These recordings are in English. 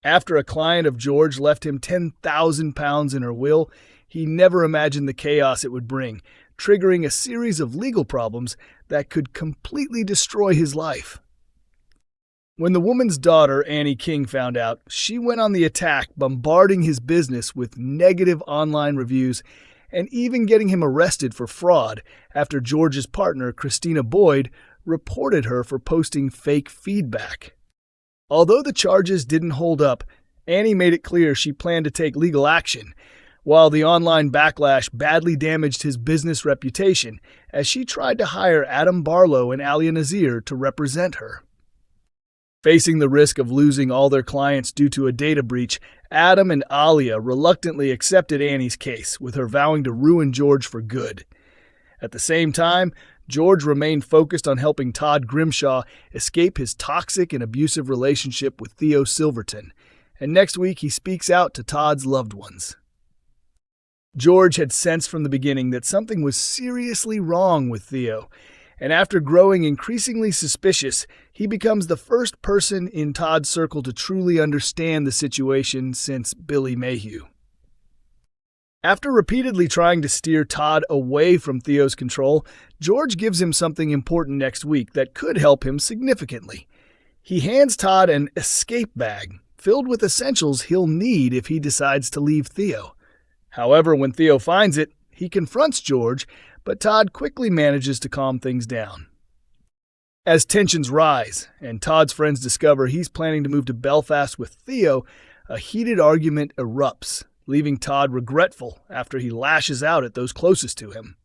After a client of George left him £10,000 in her will, he never imagined the chaos it would bring, triggering a series of legal problems that could completely destroy his life. When the woman's daughter, Annie King, found out, she went on the attack, bombarding his business with negative online reviews and even getting him arrested for fraud after George's partner, Christina Boyd, reported her for posting fake feedback. Although the charges didn't hold up, Annie made it clear she planned to take legal action, while the online backlash badly damaged his business reputation as she tried to hire Adam Barlow and Alia Nazir to represent her. Facing the risk of losing all their clients due to a data breach, Adam and Alia reluctantly accepted Annie's case, with her vowing to ruin George for good. At the same time, George remained focused on helping Todd Grimshaw escape his toxic and abusive relationship with Theo Silverton, and next week he speaks out to Todd's loved ones. George had sensed from the beginning that something was seriously wrong with Theo, and after growing increasingly suspicious, he becomes the first person in Todd's circle to truly understand the situation since Billy Mayhew. After repeatedly trying to steer Todd away from Theo's control, George gives him something important next week that could help him significantly. He hands Todd an escape bag filled with essentials he'll need if he decides to leave Theo. However, when Theo finds it, he confronts George, but Todd quickly manages to calm things down. As tensions rise and Todd's friends discover he's planning to move to Belfast with Theo, a heated argument erupts, leaving Todd regretful after he lashes out at those closest to him.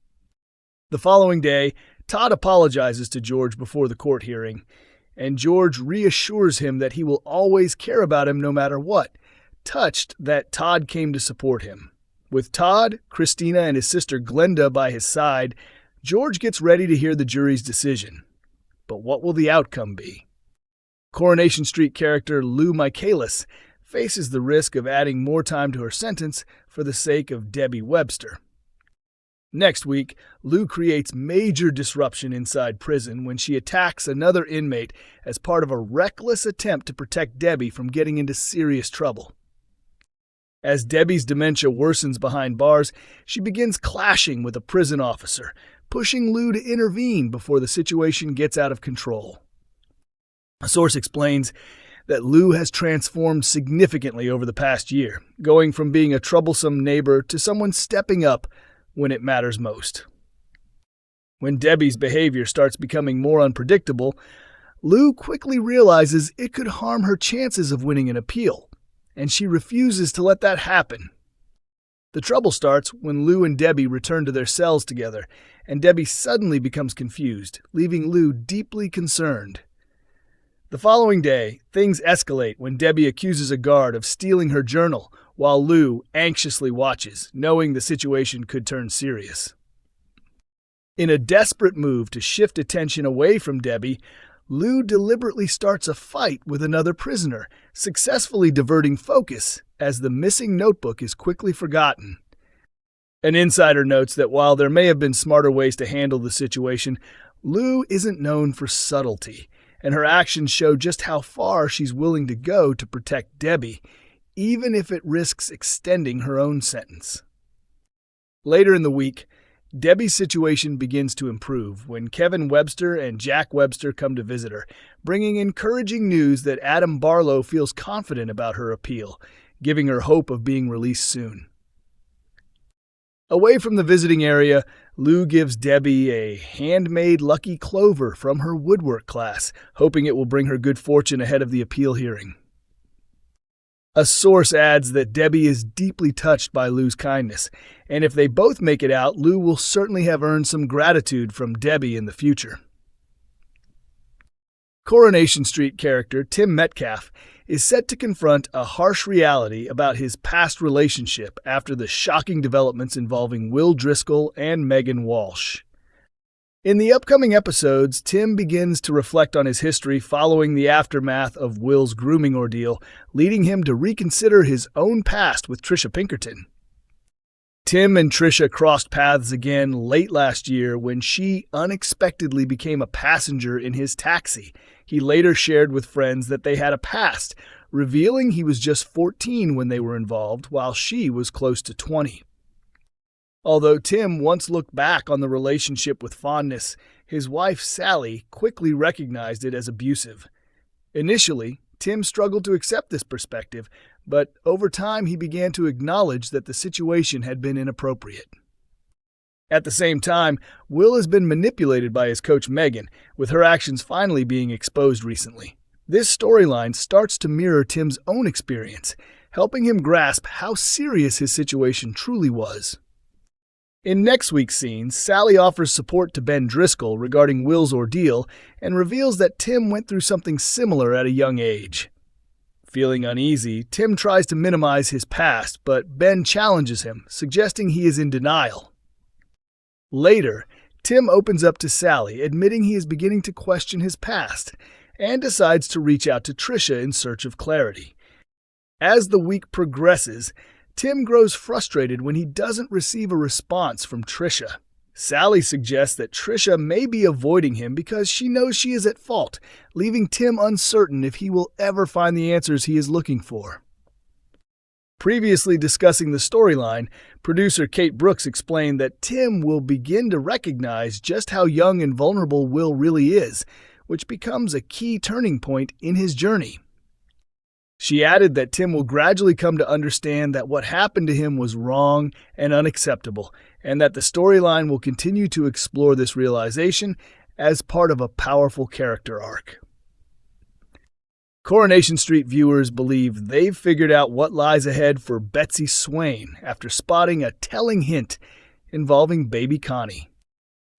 The following day, Todd apologizes to George before the court hearing, and George reassures him that he will always care about him no matter what, touched that Todd came to support him. With Todd, Christina, and his sister Glenda by his side, George gets ready to hear the jury's decision. But what will the outcome be? Coronation Street character Lou Michaelis faces the risk of adding more time to her sentence for the sake of Debbie Webster. Next week, Lou creates major disruption inside prison when she attacks another inmate as part of a reckless attempt to protect Debbie from getting into serious trouble. As Debbie's dementia worsens behind bars, she begins clashing with a prison officer, pushing Lou to intervene before the situation gets out of control. A source explains that Lou has transformed significantly over the past year, going from being a troublesome neighbor to someone stepping up when it matters most. When Debbie's behavior starts becoming more unpredictable, Lou quickly realizes it could harm her chances of winning an appeal, and she refuses to let that happen. The trouble starts when Lou and Debbie return to their cells together, and Debbie suddenly becomes confused, leaving Lou deeply concerned. The following day, things escalate when Debbie accuses a guard of stealing her journal, while Lou anxiously watches, knowing the situation could turn serious. In a desperate move to shift attention away from Debbie, Lou deliberately starts a fight with another prisoner, successfully diverting focus as the missing notebook is quickly forgotten. An insider notes that while there may have been smarter ways to handle the situation, Lou isn't known for subtlety, and her actions show just how far she's willing to go to protect Debbie, even if it risks extending her own sentence. Later in the week, Debbie's situation begins to improve when Kevin Webster and Jack Webster come to visit her, bringing encouraging news that Adam Barlow feels confident about her appeal, giving her hope of being released soon. Away from the visiting area, Lou gives Debbie a handmade lucky clover from her woodwork class, hoping it will bring her good fortune ahead of the appeal hearing. A source adds that Debbie is deeply touched by Lou's kindness, and if they both make it out, Lou will certainly have earned some gratitude from Debbie in the future. Coronation Street character Tim Metcalf is set to confront a harsh reality about his past relationship after the shocking developments involving Will Driscoll and Megan Walsh. In the upcoming episodes, Tim begins to reflect on his history following the aftermath of Will's grooming ordeal, leading him to reconsider his own past with Trisha Pinkerton. Tim and Trisha crossed paths again late last year when she unexpectedly became a passenger in his taxi. He later shared with friends that they had a past, revealing he was just 14 when they were involved, while she was close to 20. Although Tim once looked back on the relationship with fondness, his wife Sally quickly recognized it as abusive. Initially, Tim struggled to accept this perspective, but over time he began to acknowledge that the situation had been inappropriate. At the same time, Will has been manipulated by his coach Megan, with her actions finally being exposed recently. This storyline starts to mirror Tim's own experience, helping him grasp how serious his situation truly was. In next week's scenes, Sally offers support to Ben Driscoll regarding Will's ordeal and reveals that Tim went through something similar at a young age. Feeling uneasy, Tim tries to minimize his past, but Ben challenges him, suggesting he is in denial. Later, Tim opens up to Sally, admitting he is beginning to question his past, and decides to reach out to Trisha in search of clarity. As the week progresses, Tim grows frustrated when he doesn't receive a response from Trisha. Sally suggests that Trisha may be avoiding him because she knows she is at fault, leaving Tim uncertain if he will ever find the answers he is looking for. Previously discussing the storyline, producer Kate Brooks explained that Tim will begin to recognize just how young and vulnerable Will really is, which becomes a key turning point in his journey. She added that Tim will gradually come to understand that what happened to him was wrong and unacceptable, and that the storyline will continue to explore this realization as part of a powerful character arc. Coronation Street viewers believe they've figured out what lies ahead for Betsy Swain after spotting a telling hint involving baby Connie.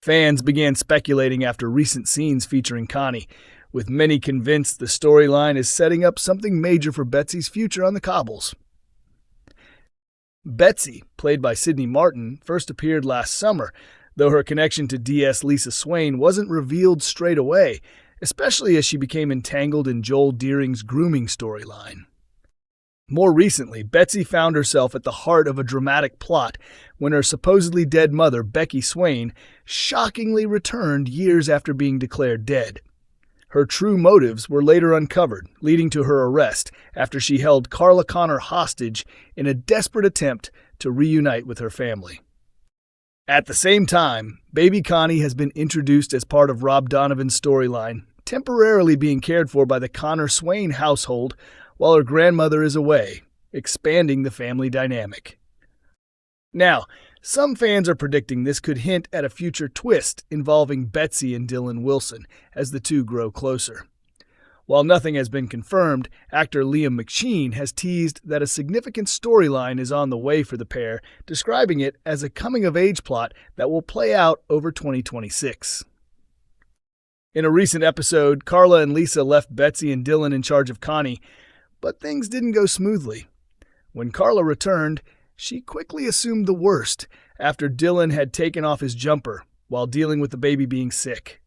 Fans began speculating after recent scenes featuring Connie, with many convinced the storyline is setting up something major for Betsy's future on the cobbles. Betsy, played by Sydney Martin, first appeared last summer, though her connection to DS Lisa Swain wasn't revealed straight away, especially as she became entangled in Joel Deering's grooming storyline. More recently, Betsy found herself at the heart of a dramatic plot when her supposedly dead mother, Becky Swain, shockingly returned years after being declared dead. Her true motives were later uncovered, leading to her arrest after she held Carla Connor hostage in a desperate attempt to reunite with her family. At the same time, baby Connie has been introduced as part of Rob Donovan's storyline, temporarily being cared for by the Connor Swain household while her grandmother is away, expanding the family dynamic. Now, some fans are predicting this could hint at a future twist involving Betsy and Dylan Wilson as the two grow closer. While nothing has been confirmed, actor Liam McSheen has teased that a significant storyline is on the way for the pair, describing it as a coming-of-age plot that will play out over 2026. In a recent episode, Carla and Lisa left Betsy and Dylan in charge of Connie, but things didn't go smoothly. When Carla returned, she quickly assumed the worst after Dylan had taken off his jumper while dealing with the baby being sick.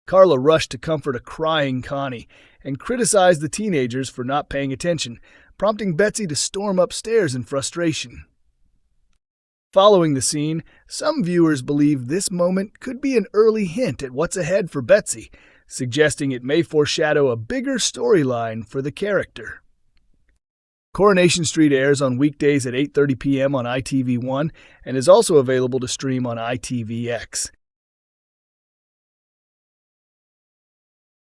Carla rushed to comfort a crying Connie and criticized the teenagers for not paying attention, prompting Betsy to storm upstairs in frustration. Following the scene, some viewers believe this moment could be an early hint at what's ahead for Betsy, suggesting it may foreshadow a bigger storyline for the character. Coronation Street airs on weekdays at 8:30 p.m. on ITV1 and is also available to stream on ITVX.